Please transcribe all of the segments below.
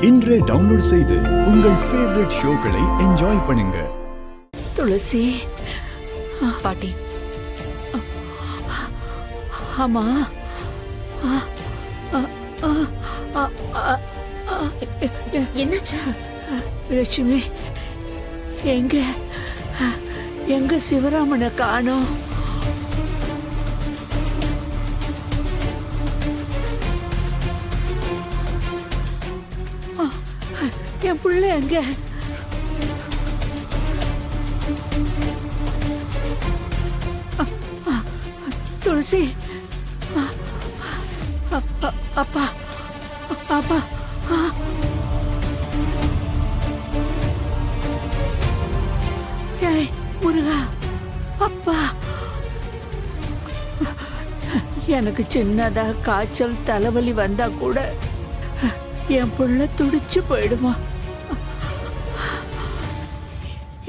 இன்றே டவுன்லோட் செய்து உங்கள் ஃபேவரட் ஷோக்களை என்ஜாய் பண்ணுங்க. துளசி பாட்டி. ஆமா, என்னாச்சு? லட்சுமி, எங்க எங்க சிவராமனை காணோம்? என் பிள்ளை எங்க? துளசி, அப்பா அப்பா, ஏய் முருகா, அப்பா. எனக்கு சின்னதா காய்ச்சல் தலைவலி வந்தா கூட என் புள்ள துடிச்சு போயிடுமா?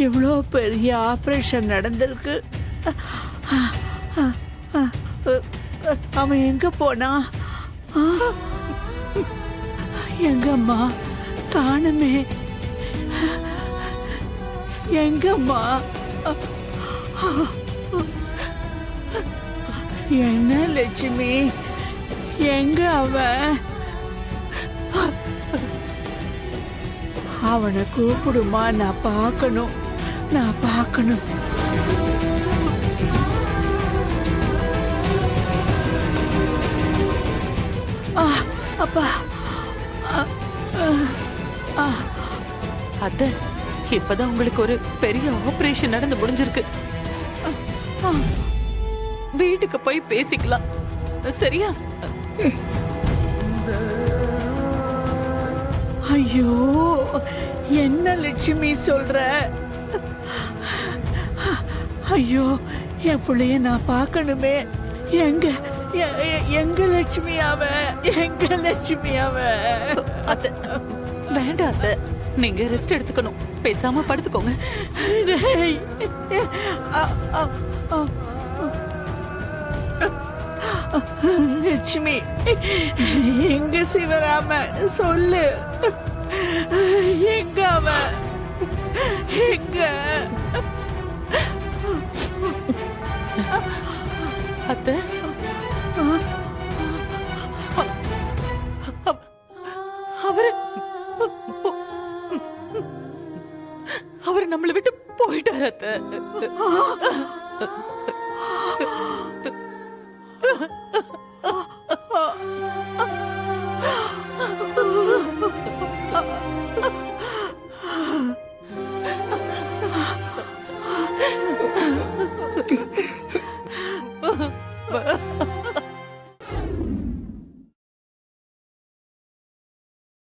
இவ்வளோ பெரிய ஆபரேஷன் நடந்திருக்கு. அவன் எங்க போனா? எங்கம்மா காணுமே? எங்கம்மா? என்ன லட்சுமி, எங்க அவன்? அவனை கூப்பிடுமா, நான் பார்க்கணும், நான் பார்க்கணும். அப்பா, அத்தை, இப்பதான் உங்களுக்கு ஒரு பெரிய ஆபரேஷன் நடந்து முடிஞ்சிருக்கு. வீட்டுக்கு போய் பேசிக்கலாம், சரியா? ஐயோ, என்ன லட்சுமி சொல்ற? ஐயோ, என் பிள்ளைய நான் பார்க்கணுமே. எங்க எங்க லட்சுமி அவ? எங்க லட்சுமி அவ? அத்தை, வேண்டாம் அத்தை, நீங்க ரெஸ்ட் எடுத்துக்கணும். பேசாம படுத்துக்கோங்க. லட்சுமி, எங்க சிவராம? சொல்லு, எங்க அவ? எங்க? அத்தை, அவரு நம்மளை விட்டு போயிட்டாரு அத்தை.